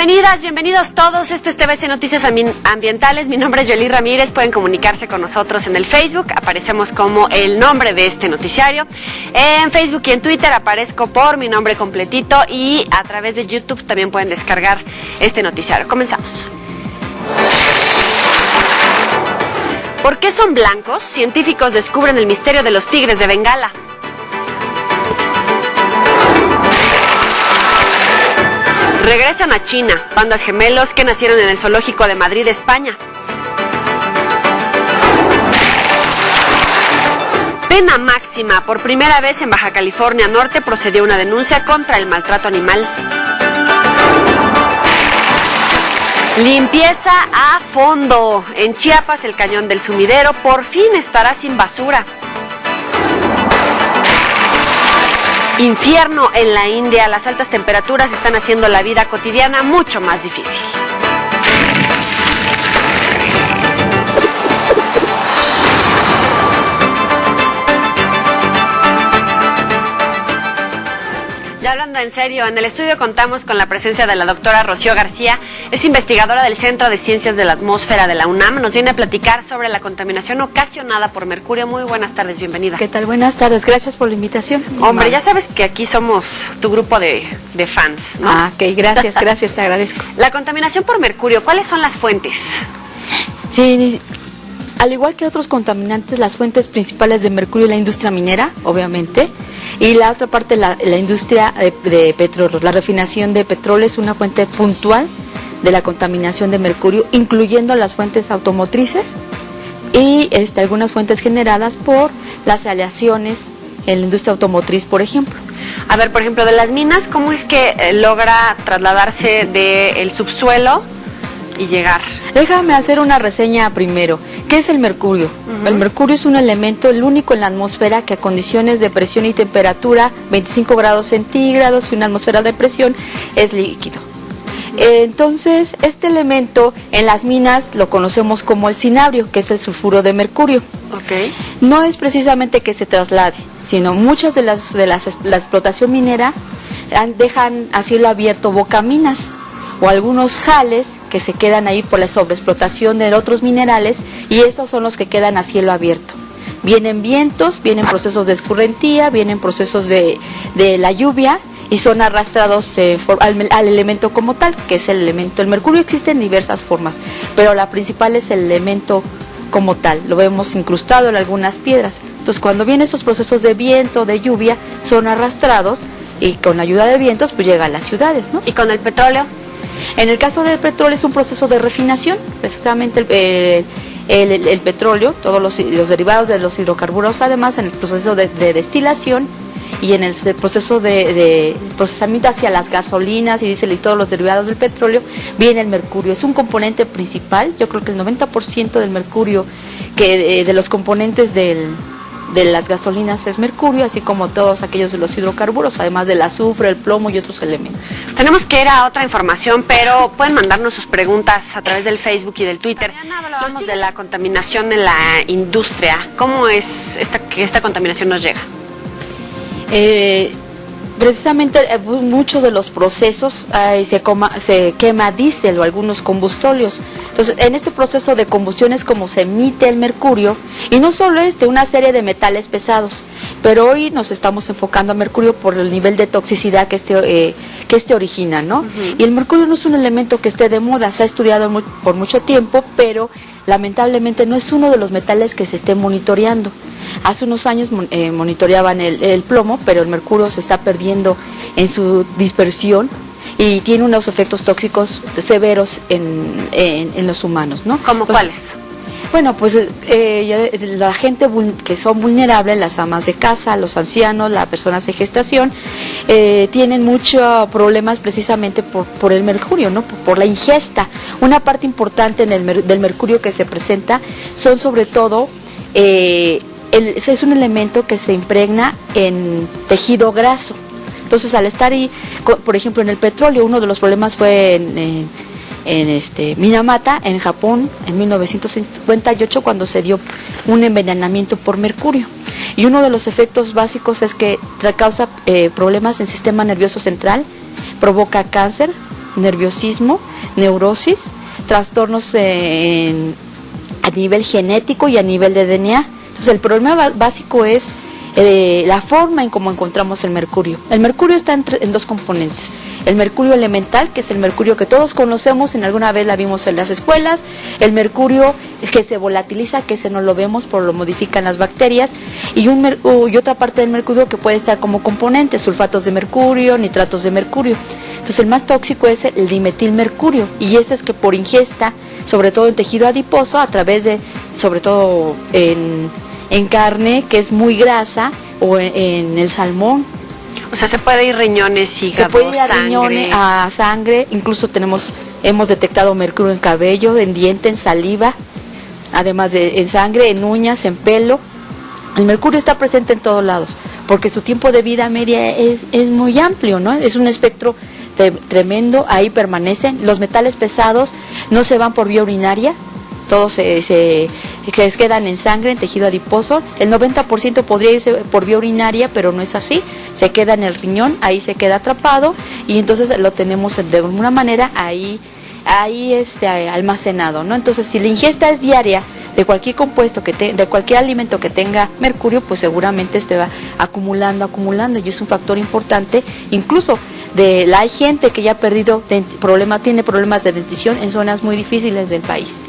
Bienvenidas, bienvenidos todos. Esto es TVC Noticias Ambientales. Mi nombre es Yoli Ramírez. Pueden comunicarse con nosotros en el Facebook. Aparecemos como el nombre de este noticiario. En Facebook y en Twitter aparezco por mi nombre completito. Y a través de YouTube también pueden descargar este noticiario. Comenzamos. ¿Por qué son blancos? Científicos descubren el misterio de los tigres de Bengala. Regresan a China, pandas gemelos que nacieron en el zoológico de Madrid, España. Pena máxima. Por primera vez en Baja California Norte procedió una denuncia contra el maltrato animal. Limpieza a fondo. En Chiapas, el cañón del Sumidero por fin estará sin basura. Infierno en la India. Las altas temperaturas están haciendo la vida cotidiana mucho más difícil. Ya hablando en serio, en el estudio contamos con la presencia de la doctora Rocío García. Es investigadora del Centro de Ciencias de la Atmósfera de la UNAM. Nos viene a platicar sobre la contaminación ocasionada por mercurio. Muy buenas tardes, bienvenida. ¿Qué tal? Buenas tardes, gracias por la invitación. Hombre, ya sabes que aquí somos tu grupo de fans, ¿no? Ah, ok, gracias, te agradezco. La contaminación por mercurio, ¿cuáles son las fuentes? Sí, al igual que otros contaminantes, las fuentes principales de mercurio es la industria minera, obviamente, y la otra parte, la industria de petróleo. La refinación de petróleo es una fuente puntual de la contaminación de mercurio, incluyendo las fuentes automotrices y algunas fuentes generadas por las aleaciones en la industria automotriz, por ejemplo. A ver, por ejemplo, de las minas, ¿cómo es que logra trasladarse del subsuelo y llegar? Déjame hacer una reseña primero. ¿Qué es el mercurio? El mercurio es un elemento, el único en la atmósfera que a condiciones de presión y temperatura, 25 grados centígrados y una atmósfera de presión, es líquido. Entonces, este elemento en las minas lo conocemos como el cinabrio, que es el sulfuro de mercurio. Okay. No es precisamente que se traslade, sino muchas de la explotación minera dejan a cielo abierto bocaminas o algunos jales que se quedan ahí por la sobreexplotación de otros minerales, y esos son los que quedan a cielo abierto. Vienen vientos, vienen procesos de escurrentía, vienen procesos de la lluvia y son arrastrados al elemento como tal, que es el elemento. El mercurio existe en diversas formas, pero la principal es el elemento como tal. Lo vemos incrustado en algunas piedras. Entonces, cuando vienen estos procesos de viento, de lluvia, son arrastrados y con la ayuda de vientos pues llega a las ciudades, ¿no? ¿Y con el petróleo? En el caso del petróleo es un proceso de refinación, precisamente el petróleo, todos los derivados de los hidrocarburos, además en el proceso de destilación y en el proceso de procesamiento hacia las gasolinas y diésel y todos los derivados del petróleo, viene el mercurio. Es un componente principal. Yo creo que el 90% del mercurio, de los componentes de las gasolinas es mercurio, así como todos aquellos de los hidrocarburos, además del azufre, el plomo y otros elementos. Tenemos que ir a otra información, pero pueden mandarnos sus preguntas a través del Facebook y del Twitter. Hablamos de la contaminación en la industria. ¿Cómo es que esta contaminación nos llega? Precisamente muchos de los procesos se quema diésel o algunos combustóleos. Entonces, en este proceso de combustión es como se emite el mercurio, y no solo una serie de metales pesados, pero hoy nos estamos enfocando a mercurio por el nivel de toxicidad que este origina, ¿no? Y el mercurio no es un elemento que esté de moda, se ha estudiado por mucho tiempo, pero lamentablemente no es uno de los metales que se esté monitoreando. Hace unos años monitoreaban el plomo, pero el mercurio se está perdiendo en su dispersión y tiene unos efectos tóxicos severos en los humanos, ¿no? ¿Cómo cuáles? Bueno, pues la gente que son vulnerables, las amas de casa, los ancianos, las personas de gestación, tienen muchos problemas precisamente por el mercurio, ¿no? Por la ingesta. Una parte importante del mercurio que se presenta son sobre todo es un elemento que se impregna en tejido graso. Entonces, al estar ahí, por ejemplo, en el petróleo, uno de los problemas fue en Minamata, en Japón, en 1958, cuando se dio un envenenamiento por mercurio. Y uno de los efectos básicos es que causa problemas en el sistema nervioso central, provoca cáncer, nerviosismo, neurosis, trastornos a nivel genético y a nivel de DNA. Entonces el problema básico es la forma en cómo encontramos el mercurio. El mercurio está en dos componentes. El mercurio elemental, que es el mercurio que todos conocemos, en alguna vez la vimos en las escuelas. El mercurio que se volatiliza, que ese no lo vemos, por lo modifican las bacterias. Y otra parte del mercurio que puede estar como componentes, sulfatos de mercurio, nitratos de mercurio. Entonces el más tóxico es el dimetilmercurio, y este es que por ingesta, sobre todo en tejido adiposo, a través de, sobre todo en carne, que es muy grasa, o en el salmón. O sea, se puede ir riñones, hígado, se puede ir a sangre. Riñones, a sangre, incluso hemos detectado mercurio en cabello, en diente, en saliva, además de en sangre, en uñas, en pelo. El mercurio está presente en todos lados, porque su tiempo de vida media es muy amplio, ¿no? Es un espectro tremendo, ahí permanecen. Los metales pesados no se van por vía urinaria, todos se quedan en sangre, en tejido adiposo. El 90% podría irse por vía urinaria, pero no es así. Se queda en el riñón, ahí se queda atrapado, y entonces lo tenemos de alguna manera ahí almacenado, ¿no? Entonces, si la ingesta es diaria de cualquier compuesto de cualquier alimento que tenga mercurio, pues seguramente va acumulando, y es un factor importante. Incluso hay gente que ya ha perdido tiene problemas de dentición en zonas muy difíciles del país.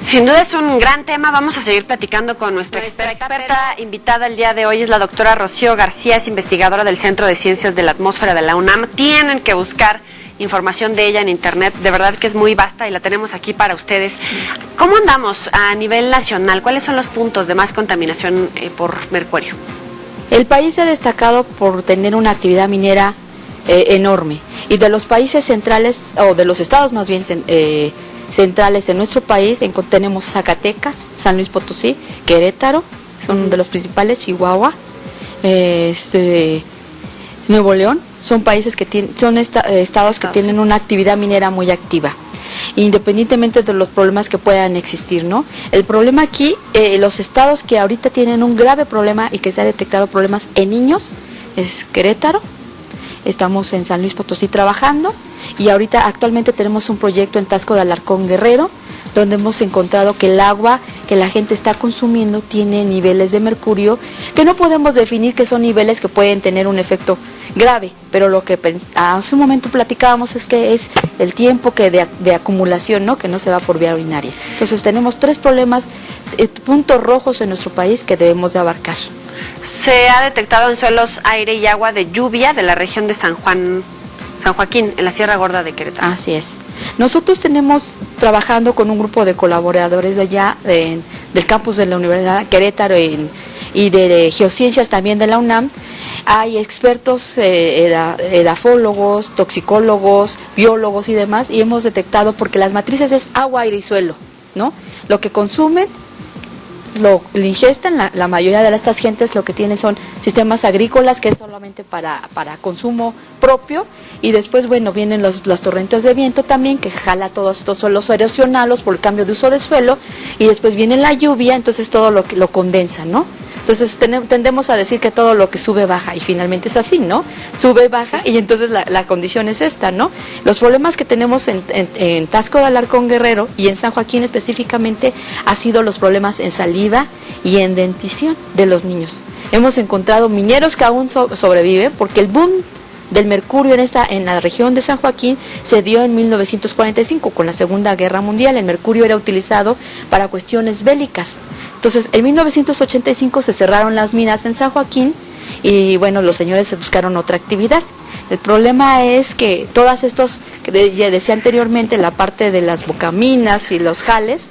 Sin duda es un gran tema. Vamos a seguir platicando con nuestra experta invitada el día de hoy. Es la doctora Rocío García, es investigadora del Centro de Ciencias de la Atmósfera de la UNAM. Tienen que buscar información de ella en internet, de verdad que es muy vasta y la tenemos aquí para ustedes. ¿Cómo andamos a nivel nacional? ¿Cuáles son los puntos de más contaminación por mercurio? El país se ha destacado por tener una actividad minera enorme, y de los países centrales, o de los estados más bien centrales en nuestro país, tenemos Zacatecas, San Luis Potosí, Querétaro, son de los principales, Chihuahua, Nuevo León. Son países estados que tienen una actividad minera muy activa, independientemente de los problemas que puedan existir, ¿no? El problema aquí, los estados que ahorita tienen un grave problema y que se ha detectado problemas en niños, es Querétaro. Estamos en San Luis Potosí trabajando, y ahorita actualmente tenemos un proyecto en Taxco de Alarcón, Guerrero, donde hemos encontrado que el agua que la gente está consumiendo tiene niveles de mercurio que no podemos definir que son niveles que pueden tener un efecto grave, pero lo que hace un momento platicábamos es que es el tiempo de acumulación, ¿no? Que no se va por vía urinaria. Entonces tenemos 3 problemas, puntos rojos en nuestro país que debemos de abarcar. Se ha detectado en suelos, aire y agua de lluvia de la región de San Joaquín, en la Sierra Gorda de Querétaro. Así es. Nosotros tenemos trabajando con un grupo de colaboradores de allá, del campus de la Universidad de Querétaro y de geociencias también de la UNAM. Hay expertos, edafólogos, toxicólogos, biólogos y demás, y hemos detectado, porque las matrices es agua, aire y suelo, ¿no? Lo que consumen, lo ingestan, la mayoría de estas gentes lo que tienen son sistemas agrícolas, que es solamente para consumo propio, y después, bueno, vienen las tormentas de viento también, que jala todos estos suelos erosionados por el cambio de uso de suelo, y después viene la lluvia, entonces todo lo condensa, ¿no? Entonces tendemos a decir que todo lo que sube baja, y finalmente es así, ¿no? Sube, baja, y entonces la condición es esta, ¿no? Los problemas que tenemos en Taxco de Alarcón, Guerrero, y en San Joaquín específicamente, ha sido los problemas en saliva y en dentición de los niños. Hemos encontrado mineros que aún sobreviven, porque el boom del mercurio en la región de San Joaquín se dio en 1945 con la Segunda Guerra Mundial. El mercurio era utilizado para cuestiones bélicas. Entonces, en 1985 se cerraron las minas en San Joaquín, y bueno, los señores se buscaron otra actividad. El problema es que todas estos, que ya decía anteriormente, la parte de las bocaminas y los jales,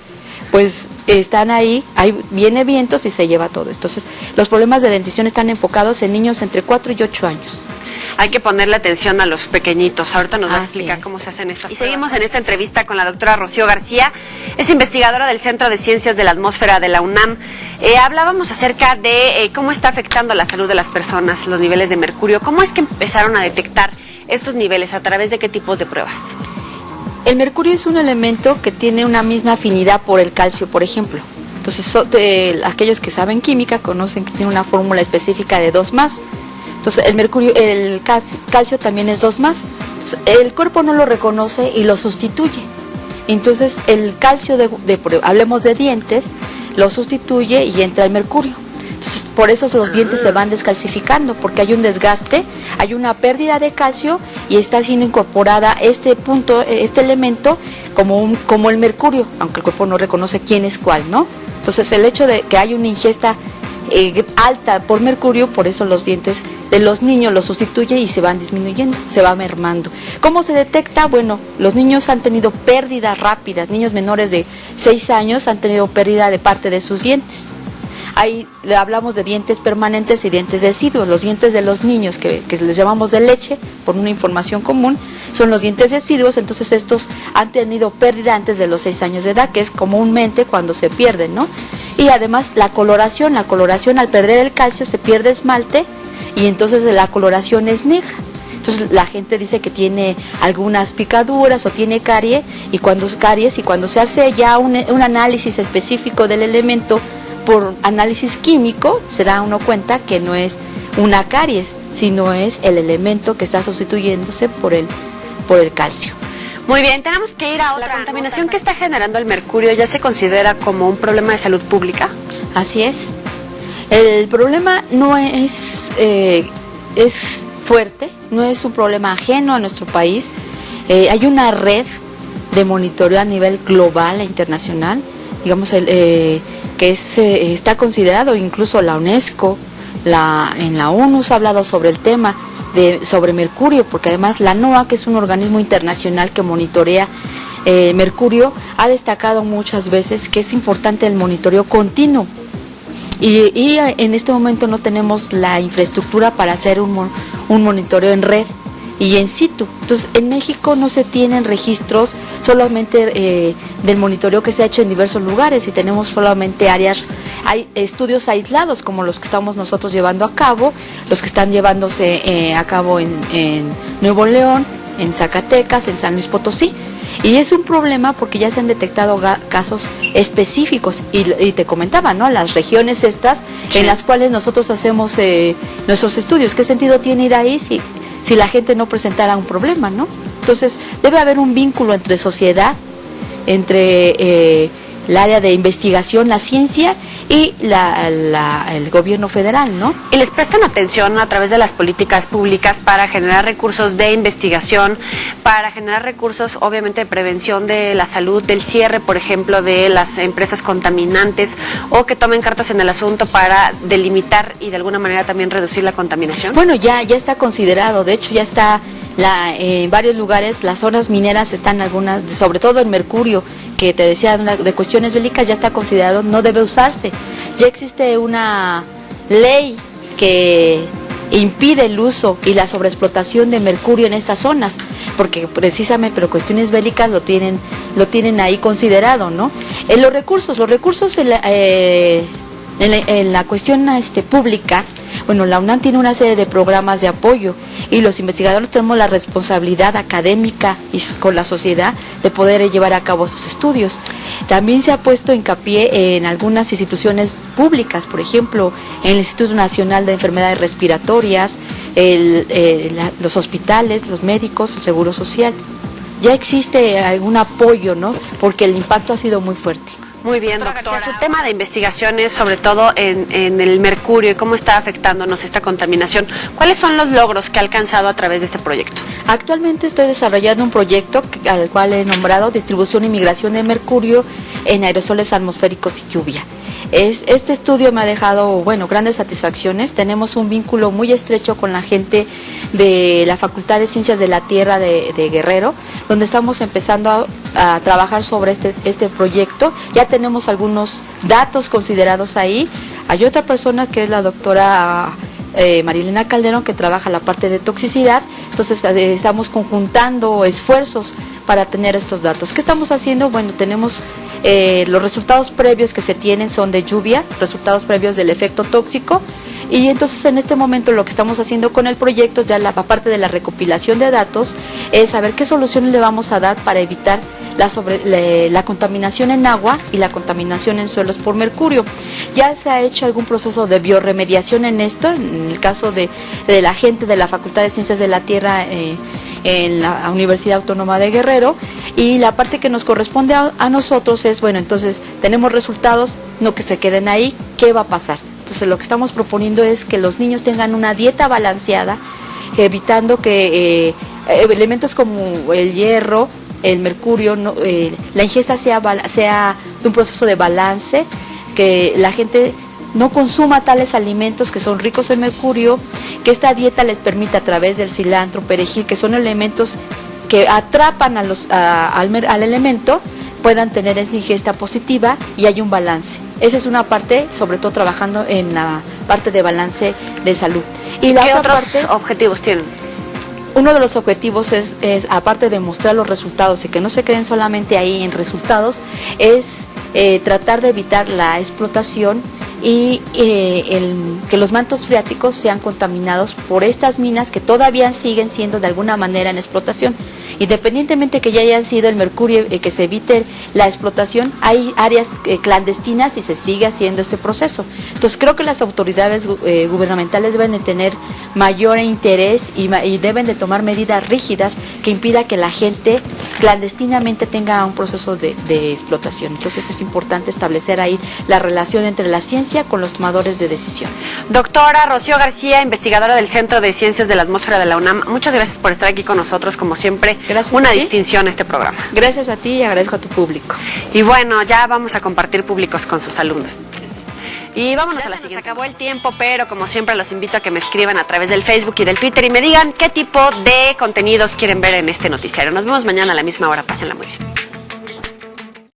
pues están ahí viene vientos y se lleva todo. Entonces, los problemas de dentición están enfocados en niños entre 4 y 8 años. Hay que ponerle atención a los pequeñitos. Ahorita nos va a explicar cómo se hacen estas. Y seguimos en esta entrevista con la doctora Rocío García. Es investigadora del Centro de Ciencias de la Atmósfera de la UNAM. Hablábamos acerca de cómo está afectando la salud de las personas los niveles de mercurio. ¿Cómo es que empezaron a detectar estos niveles? ¿A través de qué tipos de pruebas? El mercurio es un elemento que tiene una misma afinidad por el calcio, por ejemplo. Entonces, aquellos que saben química conocen que tiene una fórmula específica de 2+. Entonces, el calcio también es 2+. Entonces, el cuerpo no lo reconoce y lo sustituye. Entonces el calcio, hablemos de dientes, lo sustituye y entra el mercurio. Entonces por eso los dientes se van descalcificando, porque hay un desgaste, hay una pérdida de calcio y está siendo incorporada este elemento como el mercurio, aunque el cuerpo no reconoce quién es cuál, ¿no? Entonces el hecho de que hay una ingesta alta por mercurio, por eso los dientes de los niños los sustituye y se van disminuyendo, se va mermando. ¿Cómo se detecta? Bueno, los niños han tenido pérdidas rápidas, niños menores de 6 años han tenido pérdida de parte de sus dientes. Ahí hablamos de dientes permanentes y dientes deciduos. Los dientes de los niños, que les llamamos de leche, por una información común, son los dientes deciduos. Entonces estos han tenido pérdida antes de los 6 años de edad, que es comúnmente cuando se pierden, ¿no? Y además la coloración al perder el calcio se pierde esmalte y entonces la coloración es negra. Entonces la gente dice que tiene algunas picaduras o tiene caries y cuando se hace ya un análisis específico del elemento por análisis químico, se da uno cuenta que no es una caries, sino es el elemento que está sustituyéndose por el calcio. Muy bien, tenemos que ir a otra. ¿La contaminación que está generando el mercurio ya se considera como un problema de salud pública? Así es. El problema no es fuerte, no es un problema ajeno a nuestro país. Hay una red de monitoreo a nivel global e internacional, digamos, que está considerado, incluso la UNESCO, en la ONU se ha hablado sobre el tema sobre mercurio, porque además la NOAA, que es un organismo internacional que monitorea mercurio, ha destacado muchas veces que es importante el monitoreo continuo. Y en este momento no tenemos la infraestructura para hacer un monitoreo en red y en situ. Entonces, en México no se tienen registros solamente del monitoreo que se ha hecho en diversos lugares, y tenemos solamente hay estudios aislados como los que estamos nosotros llevando a cabo, los que están llevándose a cabo en Nuevo León, en Zacatecas, en San Luis Potosí. Y es un problema porque ya se han detectado casos específicos y te comentaba, ¿no? Las regiones estas en las cuales nosotros hacemos nuestros estudios. ¿Qué sentido tiene ir ahí si la gente no presentara un problema, ¿no? Entonces debe haber un vínculo entre sociedad, entre el área de investigación, la ciencia y el gobierno federal, ¿no? ¿Y les prestan atención a través de las políticas públicas para generar recursos de investigación, para generar recursos obviamente de prevención de la salud, del cierre, por ejemplo, de las empresas contaminantes, o que tomen cartas en el asunto para delimitar y de alguna manera también reducir la contaminación? Bueno, ya está considerado, de hecho ya está en varios lugares, las zonas mineras están algunas, sobre todo el mercurio, que te decía de cuestiones bélicas, ya está considerado, no debe usarse. Ya existe una ley que impide el uso y la sobreexplotación de mercurio en estas zonas, porque precisamente por cuestiones bélicas lo tienen ahí considerado, ¿no? Los recursos en la cuestión pública, bueno, la UNAM tiene una serie de programas de apoyo y los investigadores tenemos la responsabilidad académica y con la sociedad de poder llevar a cabo esos estudios. También se ha puesto hincapié en algunas instituciones públicas, por ejemplo, en el Instituto Nacional de Enfermedades Respiratorias, los hospitales, los médicos, el Seguro Social. Ya existe algún apoyo, ¿no? Porque el impacto ha sido muy fuerte. Muy bien, doctora. Su tema de investigación es sobre todo en el mercurio y cómo está afectándonos esta contaminación. ¿Cuáles son los logros que ha alcanzado a través de este proyecto? Actualmente estoy desarrollando un proyecto al cual he nombrado Distribución y Migración de Mercurio en Aerosoles Atmosféricos y Lluvia. Este estudio me ha dejado, grandes satisfacciones. Tenemos un vínculo muy estrecho con la gente de la Facultad de Ciencias de la Tierra de Guerrero, donde estamos empezando a trabajar sobre este proyecto. Ya tenemos algunos datos considerados ahí. Hay otra persona que es la doctora Marilena Calderón, que trabaja la parte de toxicidad. Entonces estamos conjuntando esfuerzos para tener estos datos. ¿Qué estamos haciendo? Bueno, tenemos los resultados previos que se tienen son de lluvia, resultados previos del efecto tóxico, y entonces en este momento lo que estamos haciendo con el proyecto, ya aparte de la recopilación de datos, es saber qué soluciones le vamos a dar para evitar la contaminación en agua y la contaminación en suelos por mercurio. Ya se ha hecho algún proceso de biorremediación en esto, en el caso de la gente de la Facultad de Ciencias de la Tierra en la Universidad Autónoma de Guerrero, y la parte que nos corresponde a nosotros es, bueno, entonces tenemos resultados, no que se queden ahí, ¿qué va a pasar? Entonces lo que estamos proponiendo es que los niños tengan una dieta balanceada, evitando que elementos como el hierro, el mercurio, la ingesta sea de un proceso de balance, que la gente no consuma tales alimentos que son ricos en mercurio, que esta dieta les permita a través del cilantro, perejil, que son elementos que atrapan al elemento, puedan tener esa ingesta positiva y hay un balance. Esa es una parte, sobre todo trabajando en la parte de balance de salud. Y la ¿Qué otra otros parte, objetivos tienen? uno de los objetivos es, aparte de mostrar los resultados y que no se queden solamente ahí en resultados, es tratar de evitar la explotación y que los mantos freáticos sean contaminados por estas minas que todavía siguen siendo de alguna manera en explotación. Independientemente que ya hayan sido el mercurio, que se evite la explotación, hay áreas clandestinas y se sigue haciendo este proceso. Entonces creo que las autoridades gubernamentales deben de tener mayor interés y deben de tomar medidas rígidas que impida que la gente clandestinamente tenga un proceso de explotación. Entonces es importante establecer ahí la relación entre la ciencia con los tomadores de decisiones. Doctora Rocío García, investigadora del Centro de Ciencias de la Atmósfera de la UNAM, muchas gracias por estar aquí con nosotros, como siempre. Gracias. Una distinción este programa. Gracias a ti y agradezco a tu público. Y bueno, ya vamos a compartir públicos con sus alumnos. Y vámonos a la siguiente. Se acabó el tiempo, pero como siempre los invito a que me escriban a través del Facebook y del Twitter y me digan qué tipo de contenidos quieren ver en este noticiario. Nos vemos mañana a la misma hora. Pásenla muy bien.